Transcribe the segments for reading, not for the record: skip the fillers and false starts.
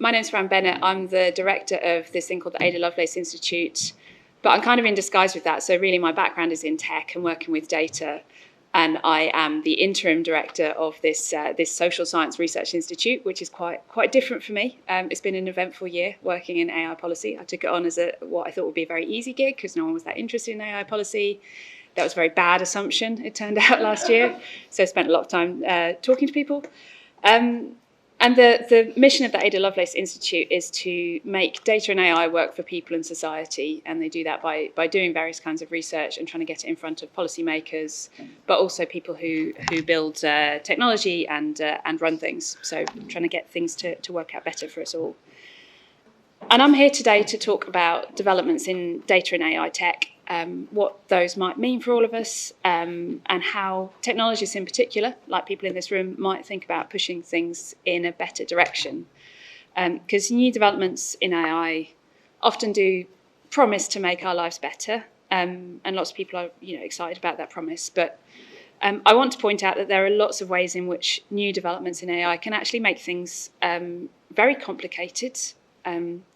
My name's Fran Bennett. I'm the director of this thing called the Ada Lovelace Institute, but I'm kind of in disguise with that. So really my background is in tech and working with data, and I am the interim director of this social science research institute, which is quite different for me. It's been an eventful year working in AI policy. I took it on as what I thought would be a very eeasy gig because no one was that interested in AI policy. That was a very bad assumption, it turned out, last year. So I spent a lot of time talking to people. And the mission of the Ada Lovelace Institute is to make data and AI work for people and society, and they do that by doing various kinds of research and trying to get it in front of policymakers, but also people who build technology and run things. So trying to get things to work out better for us all. And I'm here today to talk about developments in data and AI tech, what those might mean for all of us, and how technologists in particular, like people in this room, might think about pushing things in a better direction. Because new developments in AI often do promise to make our lives better, and lots of people are excited about that promise. But I want to point out that there are lots of ways in which new developments in AI can actually make things very complicated.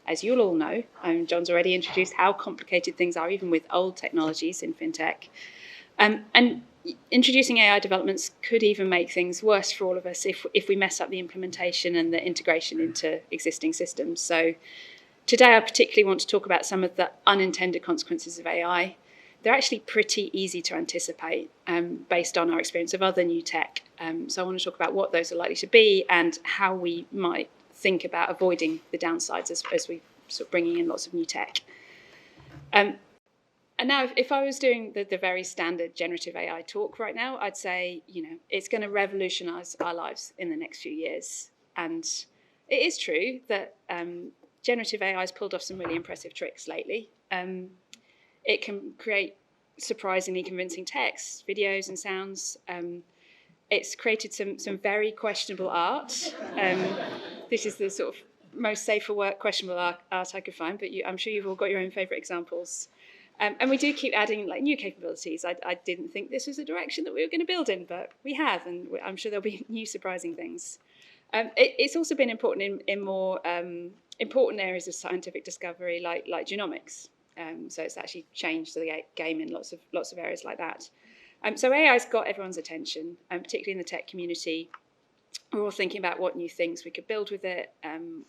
As you'll all know, John's already introduced how complicated things are, even with old technologies in Fintech. And introducing AI developments could even make things worse for all of us if we mess up the implementation and the integration into existing systems. So today I particularly want to talk about some of the unintended consequences of AI. They're actually pretty easy to anticipate based on our experience of other new tech. So I want to talk about what those are likely to be and how we might think about avoiding the downsides as we sort of bringing in lots of new tech. And now, if I was doing the very standard generative AI talk right now, I'd say, it's going to revolutionise our lives in the next few years. And it is true that generative AI has pulled off some really impressive tricks lately. It can create surprisingly convincing text, videos and sounds. It's created some very questionable art. This is the sort of most safe for work questionable art I could find, but I'm sure you've all got your own favourite examples. And we do keep adding new capabilities. I didn't think this was the direction that we were going to build in, but we have, and I'm sure there'll be new surprising things. It's also been important in more important areas of scientific discovery, like genomics. So it's actually changed the game in lots of areas like that. So AI's got everyone's attention, particularly in the tech community. We're all thinking about what new things we could build with it,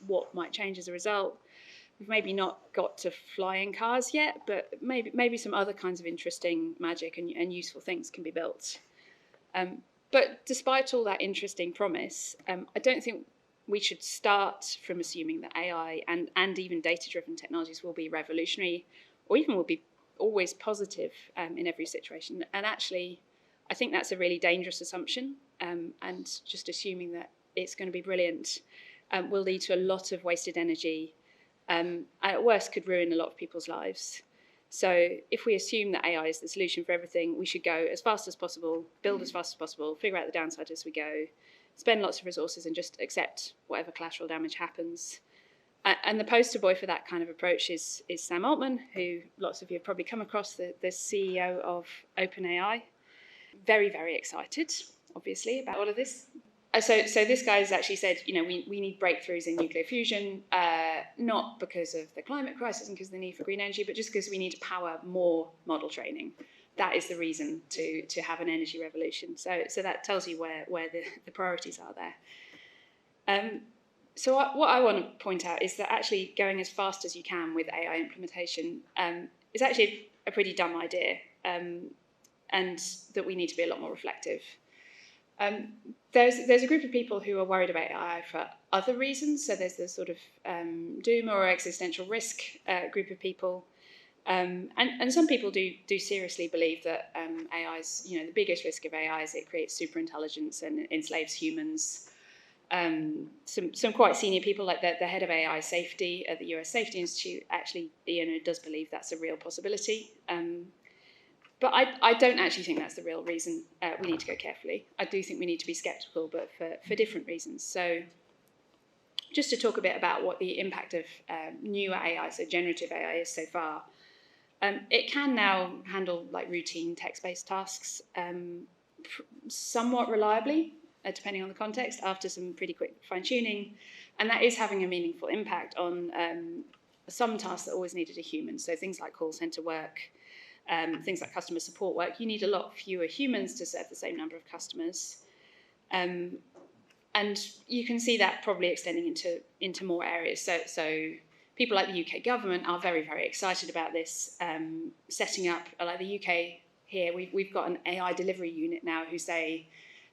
what might change as a result. We've maybe not got to flying cars yet, but maybe some other kinds of interesting magic and useful things can be built. But despite all that interesting promise, I don't think we should start from assuming that AI and even data-driven technologies will be revolutionary or even will be always positive in every situation. And actually, I think that's a really dangerous assumption. And just assuming that it's going to be brilliant will lead to a lot of wasted energy, and at worst could ruin a lot of people's lives. So if we assume that AI is the solution for everything, we should go as fast as possible, build as fast as possible, figure out the downside as we go, spend lots of resources and just accept whatever collateral damage happens. And the poster boy for that kind of approach is Sam Altman, who lots of you have probably come across, the CEO of OpenAI. Very, very excited, obviously, about all of this. So this guy has actually said, we need breakthroughs in nuclear fusion, not because of the climate crisis and because of the need for green energy, but just because we need to power more model training. That is the reason to have an energy revolution. So that tells you where the priorities are there. So what I want to point out is that actually going as fast as you can with AI implementation is actually a pretty dumb idea, and that we need to be a lot more reflective. There's a group of people who are worried about AI for other reasons. So there's this sort of doom or existential risk group of people. And some people do seriously believe that AI's, the biggest risk of AI is it creates superintelligence and enslaves humans. Some quite senior people, like the head of AI safety at the US Safety Institute, actually does believe that's a real possibility. But I don't actually think that's the real reason we need to go carefully. I do think we need to be sceptical, but for different reasons. So just to talk a bit about what the impact of newer AI, so generative AI, is so far. It can now handle routine text-based tasks somewhat reliably. depending on the context, after some pretty quick fine-tuning. And that is having a meaningful impact on some tasks that always needed a human. So things like call centre work, things like customer support work, you need a lot fewer humans to serve the same number of customers. And you can see that probably extending into more areas. So people like the UK government are very, very excited about this, setting up, like the UK here, we've got an AI delivery unit now who say,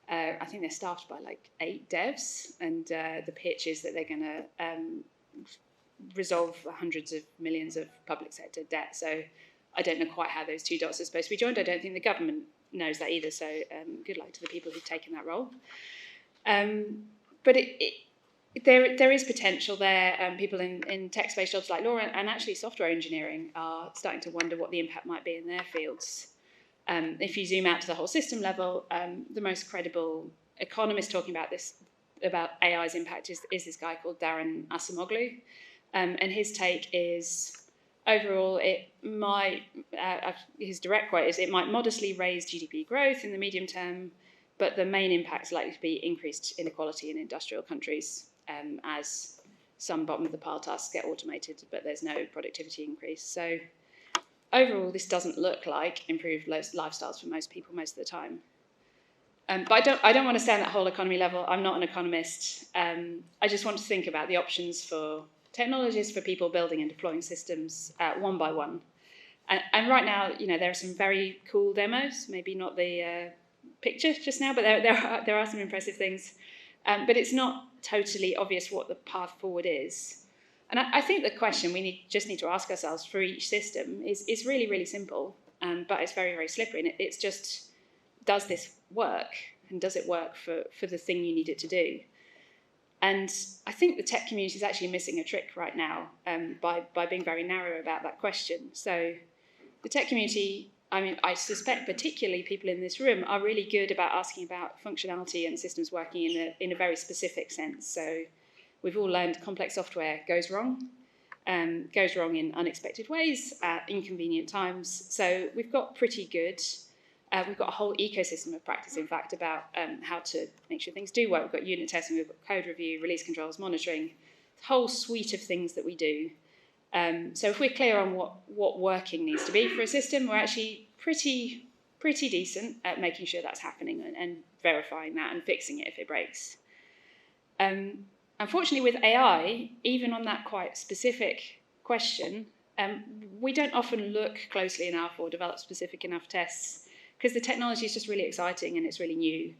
I think they're staffed by like 8 devs, and the pitch is that they're going to resolve hundreds of millions of public sector debt. So I don't know quite how those two dots are supposed to be joined. I don't think the government knows that either. So good luck to the people who've taken that role. But there is potential there. People in tech-based jobs like law and actually software engineering are starting to wonder what the impact might be in their fields. If you zoom out to the whole system level, the most credible economist talking about this, about AI's impact, is this guy called Darren Acemoglu. And his take is, overall, it might, his direct quote is, it might modestly raise GDP growth in the medium term, but the main impact is likely to be increased inequality in industrial countries as some bottom-of-the-pile tasks get automated, but there's no productivity increase. So overall, this doesn't look like improved lifestyles for most people most of the time. But I don't want to stay on that whole economy level. I'm not an economist. I just want to think about the options for technologies for people building and deploying systems one by one. And right now, there are some very cool demos, maybe not the picture just now, but there are some impressive things. But it's not totally obvious what the path forward is. And I think the question we just need to ask ourselves for each system is really, really simple, but it's very, very slippery. And it's just, does this work? And does it work for the thing you need it to do? And I think the tech community is actually missing a trick right now by being very narrow about that question. So the tech community, I suspect particularly people in this room, are really good about asking about functionality and systems working in a very specific sense. So we've all learned complex software goes wrong in unexpected ways at inconvenient times. So we've got pretty good. We've got a whole ecosystem of practice, in fact, about how to make sure things do work. We've got unit testing, we've got code review, release controls, monitoring, a whole suite of things that we do. So if we're clear on what working needs to be for a system, we're actually pretty decent at making sure that's happening and verifying that and fixing it if it breaks. Unfortunately, with AI, even on that quite specific question, we don't often look closely enough or develop specific enough tests because the technology is just really exciting and it's really new.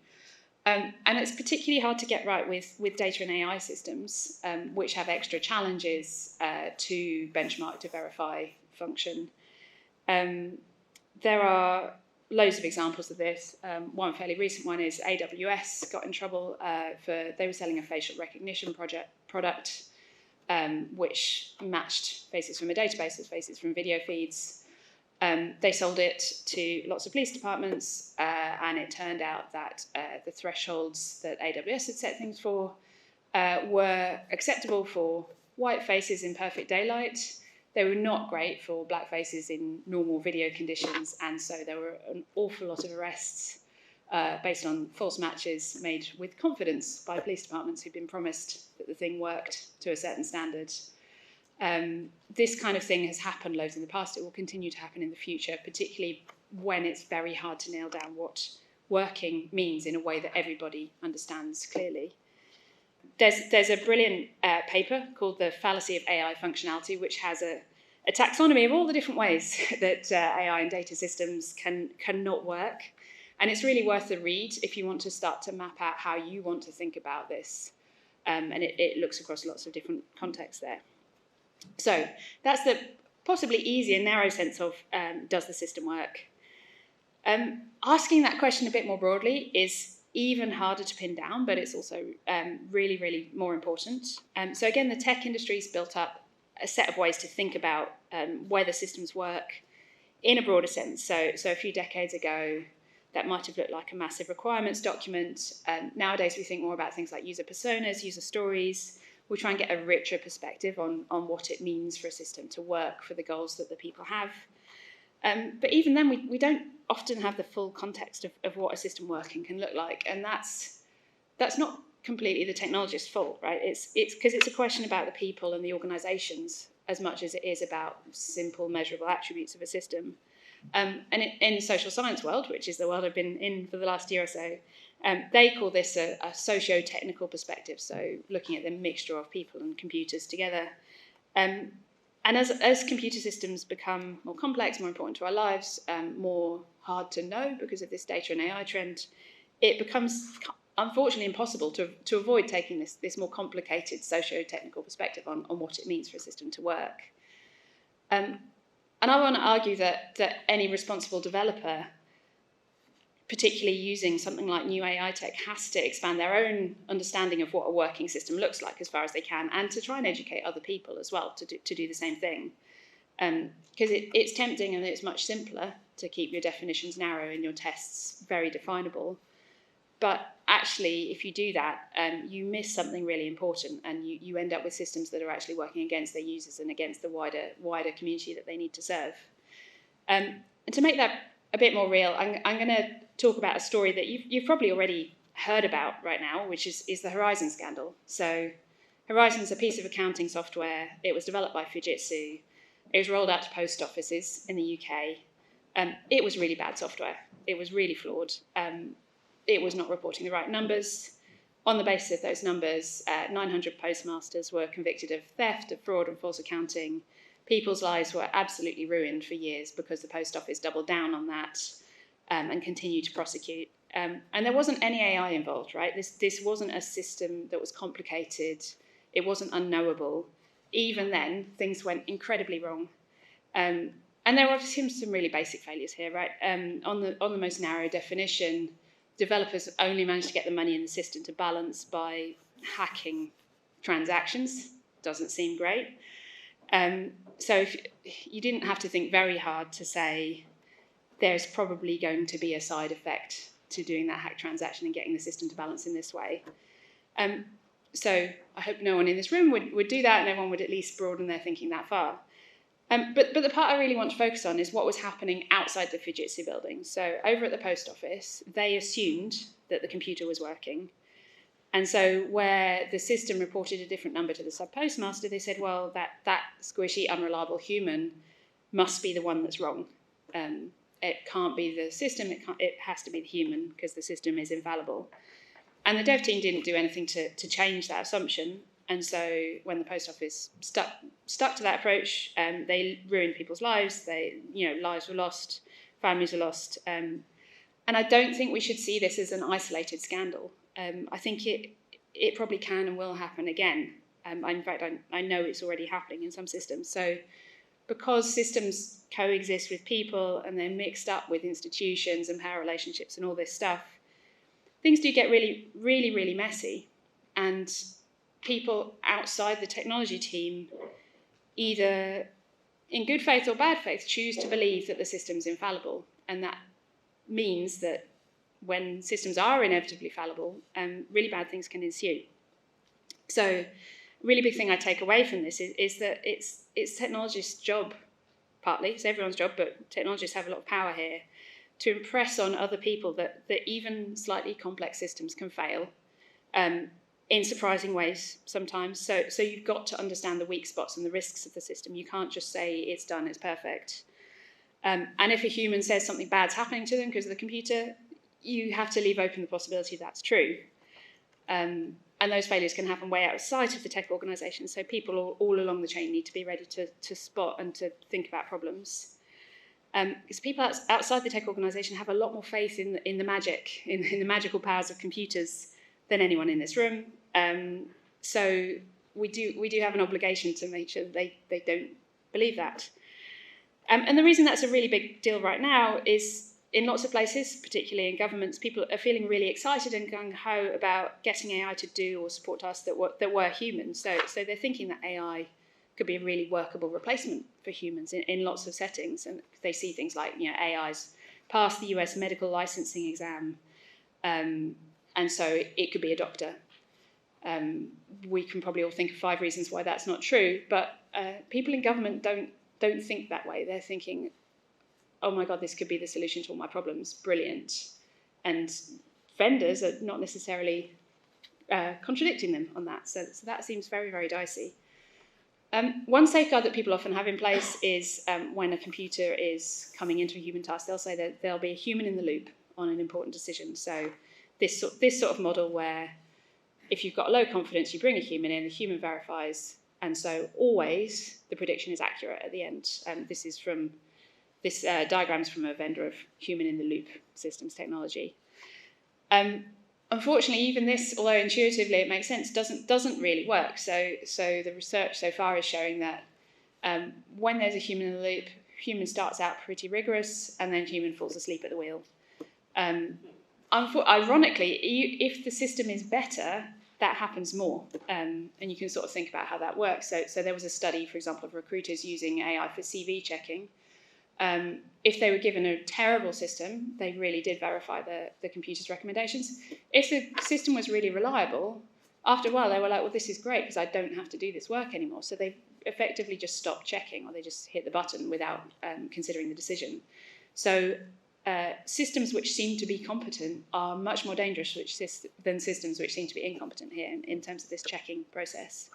And it's particularly hard to get right with data and AI systems, which have extra challenges to benchmark, to verify function. There are loads of examples of this. One fairly recent one is AWS got in trouble they were selling a facial recognition product which matched faces from a database with faces from video feeds. They sold it to lots of police departments, and it turned out that the thresholds that AWS had set things for were acceptable for white faces in perfect daylight. They were not great for black faces in normal video conditions, and so there were an awful lot of arrests based on false matches made with confidence by police departments who'd been promised that the thing worked to a certain standard. This kind of thing has happened loads in the past. It will continue to happen in the future, particularly when it's very hard to nail down what working means in a way that everybody understands clearly. There's a brilliant paper called The Fallacy of AI Functionality, which has a taxonomy of all the different ways that AI and data systems cannot work. And it's really worth the read if you want to start to map out how you want to think about this. And it looks across lots of different contexts there. So that's the possibly easy and narrow sense of does the system work? Asking that question a bit more broadly is even harder to pin down, but it's also really, really more important. So again, the tech industry's built up a set of ways to think about whether systems work in a broader sense. So a few decades ago, that might have looked like a massive requirements document. Nowadays, we think more about things like user personas, user stories. We try and get a richer perspective on what it means for a system to work for the goals that the people have. But even then, we don't often have the full context of what a system working can look like. And that's that's not completely the technologist's fault, right? It's because it's a question about the people and the organisations as much as it is about simple measurable attributes of a system. And in the social science world, which is the world I've been in for the last year or so, they call this a socio-technical perspective, so looking at the mixture of people and computers together. And as computer systems become more complex, more important to our lives, more hard to know because of this data and AI trend, it becomes unfortunately impossible to avoid taking this more complicated socio-technical perspective on what it means for a system to work. And I want to argue that any responsible developer, particularly using something like new AI tech, has to expand their own understanding of what a working system looks like as far as they can, and to try and educate other people as well to do the same thing. Because it's tempting and it's much simpler to keep your definitions narrow and your tests very definable. But actually, if you do that, you miss something really important, and you end up with systems that are actually working against their users and against the wider community that they need to serve. And to make that a bit more real, I'm going to talk about a story that you've probably already heard about right now, which is the Horizon scandal. So Horizon's a piece of accounting software. It was developed by Fujitsu. It was rolled out to post offices in the UK. It was really bad software. It was really flawed. It was not reporting the right numbers. On the basis of those numbers, 900 postmasters were convicted of theft, of fraud and false accounting. People's lives were absolutely ruined for years because the post office doubled down on that and continued to prosecute. And there wasn't any AI involved, right? This wasn't a system that was complicated. It wasn't unknowable. Even then, things went incredibly wrong. And there were some really basic failures here, right? On the most narrow definition, developers only managed to get the money in the system to balance by hacking transactions. Doesn't seem great. So if you didn't have to think very hard to say there's probably going to be a side effect to doing that hack transaction and getting the system to balance in this way. So I hope no one in this room would do that, and everyone would at least broaden their thinking that far. But the part I really want to focus on is what was happening outside the Fujitsu building. So over at the post office, they assumed that the computer was working. And so where the system reported a different number to the sub-postmaster, they said, well, that squishy, unreliable human must be the one that's wrong. It can't be the system, it has to be the human, because the system is infallible. And the dev team didn't do anything to change that assumption. And so when the post office stuck to that approach, they ruined people's lives. Lives were lost, families were lost. And I don't think we should see this as an isolated scandal. I think it probably can and will happen again. In fact, I know it's already happening in some systems. So because systems coexist with people and they're mixed up with institutions and power relationships and all this stuff, things do get really, really, really messy. And people outside the technology team, either in good faith or bad faith, choose to believe that the system's infallible. And that means that when systems are inevitably fallible, really bad things can ensue. So a really big thing I take away from this is that it's technologists' job, partly, it's everyone's job, but technologists have a lot of power here, to impress on other people that even slightly complex systems can fail in surprising ways sometimes. So you've got to understand the weak spots and the risks of the system. You can't just say it's done, it's perfect. And if a human says something bad's happening to them because of the computer, you have to leave open the possibility that's true. And those failures can happen way outside of the tech organisation. So people all along the chain need to be ready to spot and to think about problems. Because people outside the tech organisation have a lot more faith in the magic, in the magical powers of computers than anyone in this room. So we do have an obligation to make sure they don't believe that. And the reason that's a really big deal right now is in lots of places, particularly in governments, people are feeling really excited and gung-ho about getting AI to do or support tasks that were human. So they're thinking that AI could be a really workable replacement for humans in lots of settings. And they see things like, AI's passed the US medical licensing exam, and so it could be a doctor. We can probably all think of 5 reasons why that's not true, but people in government don't think that way. They're thinking, oh my God, this could be the solution to all my problems. Brilliant. And vendors are not necessarily contradicting them on that. So that seems very, very dicey. One safeguard that people often have in place is when a computer is coming into a human task, they'll say that there'll be a human in the loop on an important decision. So this sort of model where if you've got low confidence, you bring a human in, the human verifies, and so always the prediction is accurate at the end. This diagram's from a vendor of human in the loop systems technology. Unfortunately, even this, although intuitively it makes sense, doesn't really work. So the research so far is showing that when there's a human in the loop, human starts out pretty rigorous, and then human falls asleep at the wheel. Ironically, if the system is better, that happens more, and you can sort of think about how that works. So there was a study, for example, of recruiters using AI for CV checking. If they were given a terrible system, they really did verify the computer's recommendations. If the system was really reliable, after a while they were like, well, this is great because I don't have to do this work anymore. So they effectively just stopped checking, or they just hit the button without considering the decision. So systems which seem to be competent are much more dangerous than systems which seem to be incompetent here in terms of this checking process.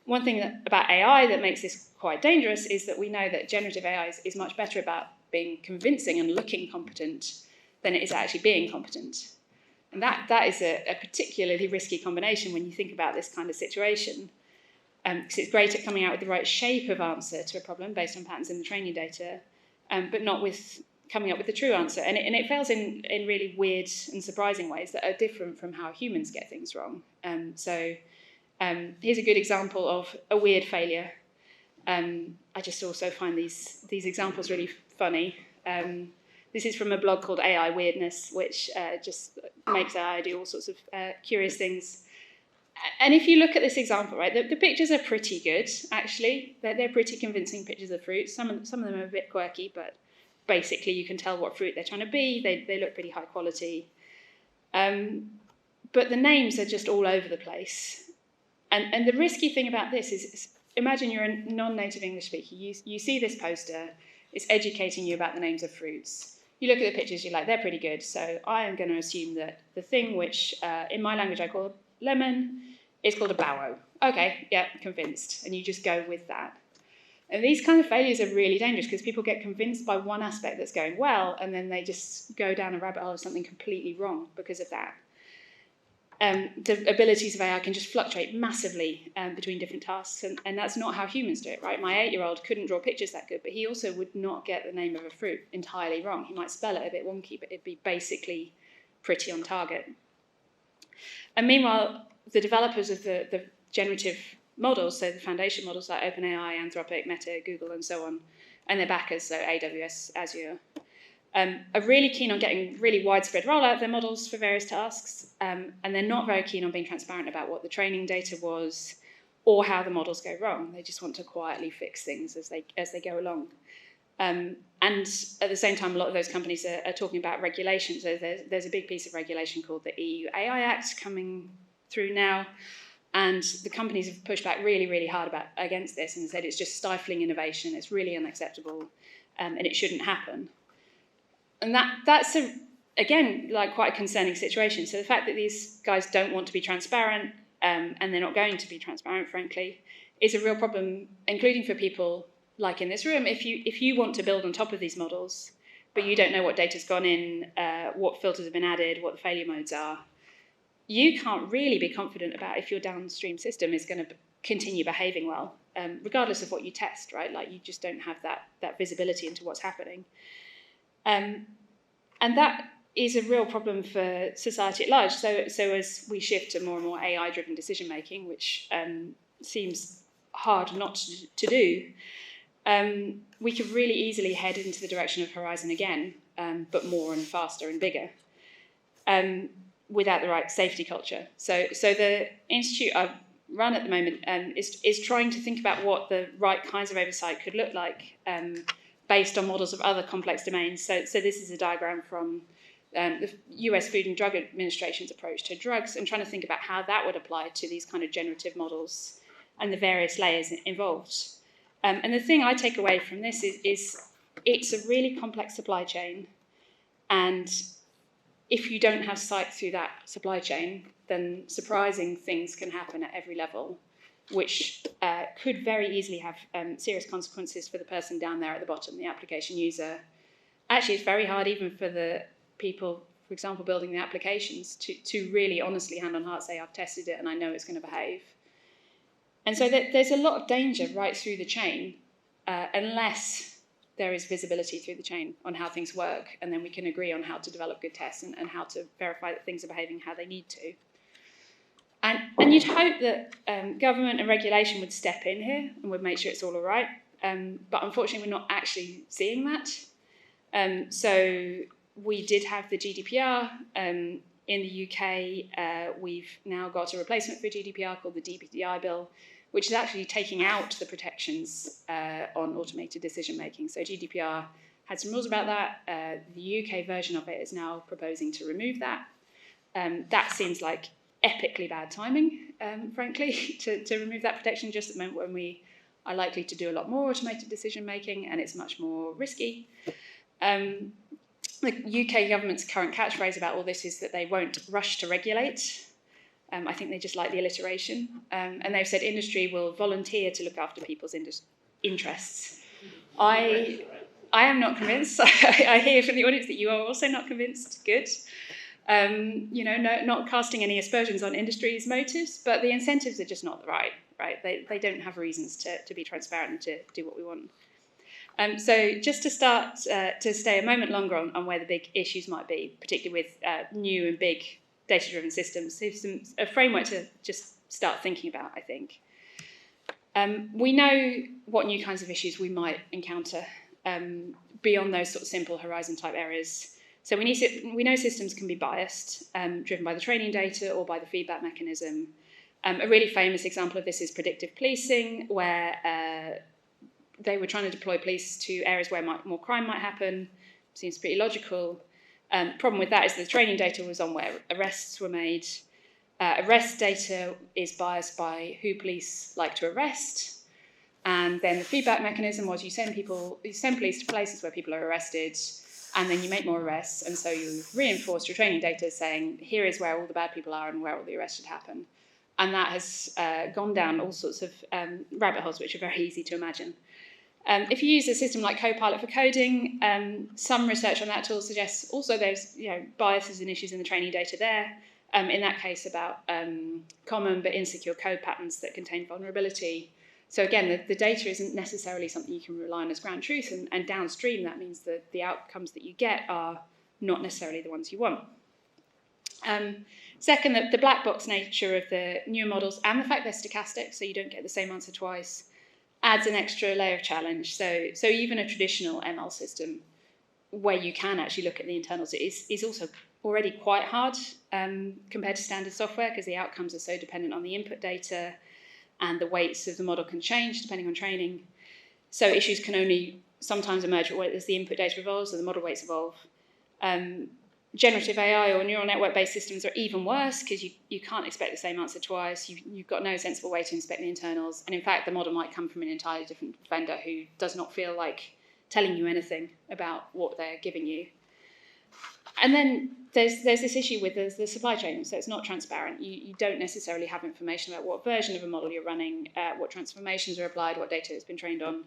One thing about AI that makes this quite dangerous is that we know that generative AI is much better about being convincing and looking competent than it is actually being competent. And that is a particularly risky combination when you think about this kind of situation. Because it's great at coming out with the right shape of answer to a problem based on patterns in the training data, but not with coming up with the true answer. And it fails in really weird and surprising ways that are different from how humans get things wrong. Here's a good example of a weird failure. I just also find these examples really funny. This is from a blog called AI Weirdness, which just makes AI do all sorts of curious things. And if you look at this example, right, the pictures are pretty good, actually. They're pretty convincing pictures of fruit. Some of them are a bit quirky, but basically you can tell what fruit they're trying to be. They look pretty high quality. But the names are just all over the place. And the risky thing about this is imagine you're a non-native English speaker. You see this poster. It's educating you about the names of fruits. You look at the pictures, you're like, they're pretty good. So I am going to assume that the thing which, in my language, I call lemon is called a barrow. Okay, yeah, convinced. And you just go with that. And these kind of failures are really dangerous because people get convinced by one aspect that's going well, and then they just go down a rabbit hole of something completely wrong because of that. The abilities of AI can just fluctuate massively between different tasks, and that's not how humans do it, right? My 8-year-old couldn't draw pictures that good, but he also would not get the name of a fruit entirely wrong. He might spell it a bit wonky, but it'd be basically pretty on target. And meanwhile, the developers of the generative models, so the foundation models like OpenAI, Anthropic, Meta, Google, and so on, and their backers, so AWS, Azure, are really keen on getting really widespread rollout of their models for various tasks, and they're not very keen on being transparent about what the training data was or how the models go wrong. They just want to quietly fix things as they go along. And at the same time, a lot of those companies are talking about regulation. So there's a big piece of regulation called the EU AI Act coming through now, and the companies have pushed back really, really hard against this and said it's just stifling innovation, it's really unacceptable, and it shouldn't happen. And that's again, like quite a concerning situation. So the fact that these guys don't want to be transparent, and they're not going to be transparent, frankly, is a real problem, including for people like in this room. If you want to build on top of these models, but you don't know what data's gone in, what filters have been added, what the failure modes are, you can't really be confident about if your downstream system is going to continue behaving well, regardless of what you test, right? Like you just don't have that visibility into what's happening. And that is a real problem for society at large. So as we shift to more and more AI-driven decision-making, which seems hard not to do, we could really easily head into the direction of Horizon again, but more and faster and bigger, without the right safety culture. So the institute I run at the moment is trying to think about what the right kinds of oversight could look like, based on models of other complex domains. So this is a diagram from the US Food and Drug Administration's approach to drugs, and trying to think about how that would apply to these kind of generative models and the various layers involved. And the thing I take away from this is it's a really complex supply chain, and if you don't have sight through that supply chain, then surprising things can happen at every level, which could very easily have serious consequences for the person down there at the bottom, the application user. Actually, it's very hard even for the people, for example, building the applications, to really honestly, hand on heart, say, I've tested it and I know it's going to behave. And so there's a lot of danger right through the chain, unless there is visibility through the chain on how things work, and then we can agree on how to develop good tests and how to verify that things are behaving how they need to. And you'd hope that government and regulation would step in here and would make sure it's all right, but unfortunately we're not actually seeing that. So we did have the GDPR. In the UK, we've now got a replacement for GDPR called the DPDI bill, which is actually taking out the protections on automated decision-making. So GDPR had some rules about that. The UK version of it is now proposing to remove that. That seems like epically bad timing, frankly, to remove that protection just at the moment when we are likely to do a lot more automated decision-making, and it's much more risky. The UK government's current catchphrase about all this is that they won't rush to regulate. I think they just like the alliteration. And they've said industry will volunteer to look after people's interests. I am not convinced. I hear from the audience that you are also not convinced. Good. Not casting any aspersions on industry's motives, but the incentives are just not right. They don't have reasons to be transparent and to do what we want. So just to start, to stay a moment longer on where the big issues might be, particularly with new and big data-driven systems, a framework to just start thinking about, I think. We know what new kinds of issues we might encounter beyond those sort of simple horizon-type areas. So we know systems can be biased, driven by the training data or by the feedback mechanism. A really famous example of this is predictive policing, where they were trying to deploy police to areas where more crime might happen. Seems pretty logical. Problem with that is the training data was on where arrests were made. Arrest data is biased by who police like to arrest. And then the feedback mechanism was you send police to places where people are arrested, and then you make more arrests, and so you reinforce your training data saying, here is where all the bad people are and where all the arrests should happen. And that has gone down all sorts of rabbit holes, which are very easy to imagine. If you use a system like Copilot for coding, some research on that tool suggests also there's biases and issues in the training data there. In that case about common but insecure code patterns that contain vulnerability. So again, the data isn't necessarily something you can rely on as ground truth, and downstream that means that the outcomes that you get are not necessarily the ones you want. Second, the black box nature of the newer models and the fact they're stochastic, so you don't get the same answer twice, adds an extra layer of challenge. So even a traditional ML system where you can actually look at the internals is also already quite hard compared to standard software, because the outcomes are so dependent on the input data, and the weights of the model can change depending on training. So issues can only sometimes emerge as the input data evolves or the model weights evolve. Generative AI or neural network-based systems are even worse, because you can't expect the same answer twice. You've got no sensible way to inspect the internals. And in fact, the model might come from an entirely different vendor who does not feel like telling you anything about what they're giving you. And then there's this issue with the supply chain, so it's not transparent. You don't necessarily have information about what version of a model you're running, what transformations are applied, what data it's been trained on.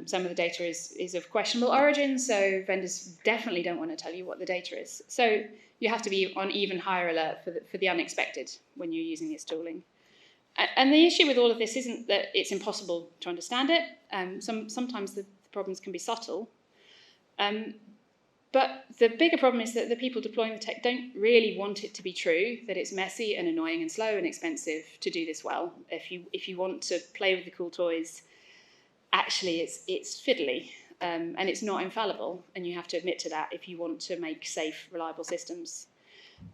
Some of the data is of questionable origin, so vendors definitely don't want to tell you what the data is. So you have to be on even higher alert for the unexpected when you're using this tooling. And the issue with all of this isn't that it's impossible to understand it. Sometimes the problems can be subtle. But the bigger problem is that the people deploying the tech don't really want it to be true, that it's messy and annoying and slow and expensive to do this well. If you want to play with the cool toys, actually it's fiddly and it's not infallible, and you have to admit to that if you want to make safe, reliable systems.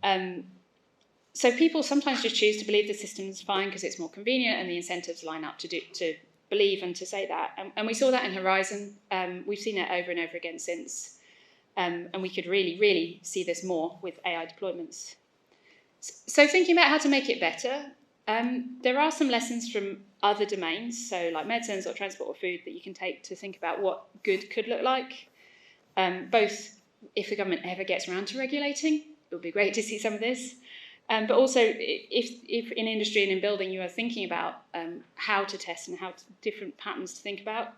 So people sometimes just choose to believe the system's fine because it's more convenient and the incentives line up to believe and to say that. And we saw that in Horizon. We've seen it over and over again since. And we could really, really see this more with AI deployments. So thinking about how to make it better, there are some lessons from other domains, so like medicines or transport or food, that you can take to think about what good could look like, both if the government ever gets around to regulating, it would be great to see some of this. But also, if in industry and in building you are thinking about how to test and different patterns to think about,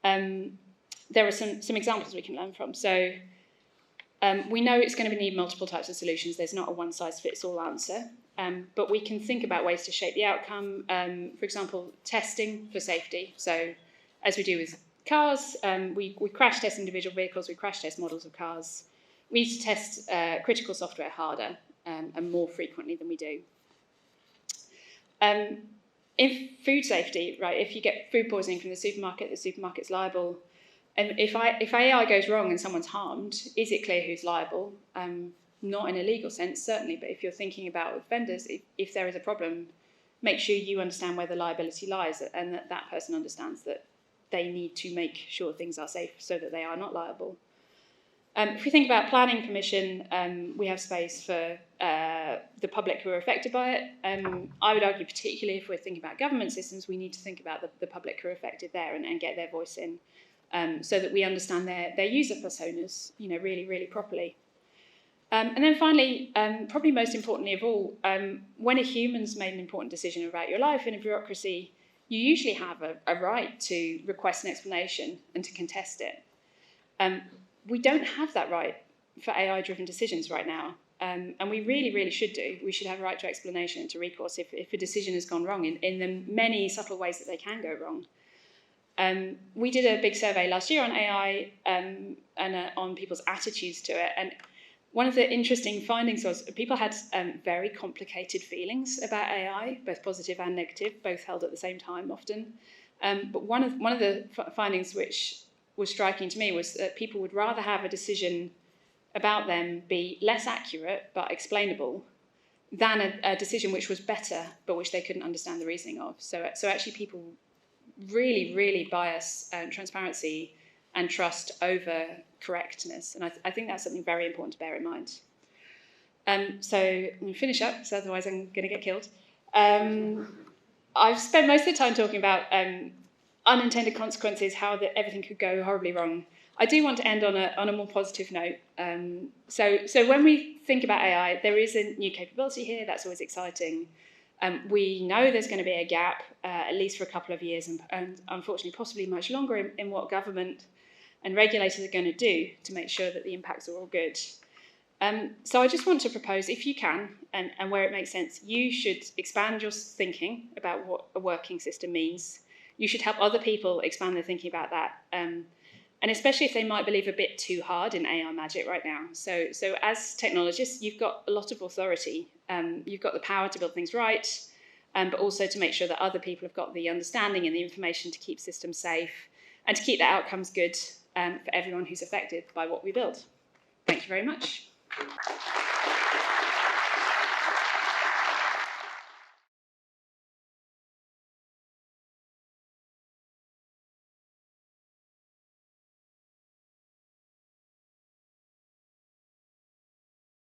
there are some examples we can learn from. So we know it's going to need multiple types of solutions. There's not a one-size-fits-all answer. But we can think about ways to shape the outcome. For example, testing for safety. So as we do with cars, we crash test individual vehicles, we crash test models of cars. We need to test critical software harder and more frequently than we do. In food safety, right, if you get food poisoning from the supermarket's liable. And if AI goes wrong and someone's harmed, is it clear who's liable? Not in a legal sense, certainly, but if you're thinking about with vendors, if there is a problem, make sure you understand where the liability lies and that person understands that they need to make sure things are safe so that they are not liable. If we think about planning permission, we have space for the public who are affected by it. I would argue, particularly if we're thinking about government systems, we need to think about the public who are affected there and get their voice in, so that we understand their user personas, really, really properly. And then finally, probably most importantly of all, when a human's made an important decision about your life in a bureaucracy, you usually have a right to request an explanation and to contest it. We don't have that right for AI-driven decisions right now, and we really, really should do. We should have a right to explanation and to recourse if a decision has gone wrong in the many subtle ways that they can go wrong. We did a big survey last year on AI and on people's attitudes to it, and one of the interesting findings was people had very complicated feelings about AI, both positive and negative, both held at the same time often. But one of the findings which was striking to me was that people would rather have a decision about them be less accurate but explainable than a decision which was better but which they couldn't understand the reasoning of. So actually people really, really bias transparency and trust over correctness. And I think that's something very important to bear in mind. So I'm going to finish up, because otherwise I'm going to get killed. I've spent most of the time talking about unintended consequences, how everything could go horribly wrong. I do want to end on a more positive note. So when we think about AI, there is a new capability here. That's always exciting. We know there's going to be a gap, at least for a couple of years, and unfortunately possibly much longer in what government and regulators are going to do to make sure that the impacts are all good. So I just want to propose, if you can, and where it makes sense, you should expand your thinking about what a working system means. You should help other people expand their thinking about that, and especially if they might believe a bit too hard in AI magic right now. So as technologists, you've got a lot of authority. You've got the power to build things right, but also to make sure that other people have got the understanding and the information to keep systems safe and to keep the outcomes good for everyone who's affected by what we build. Thank you very much.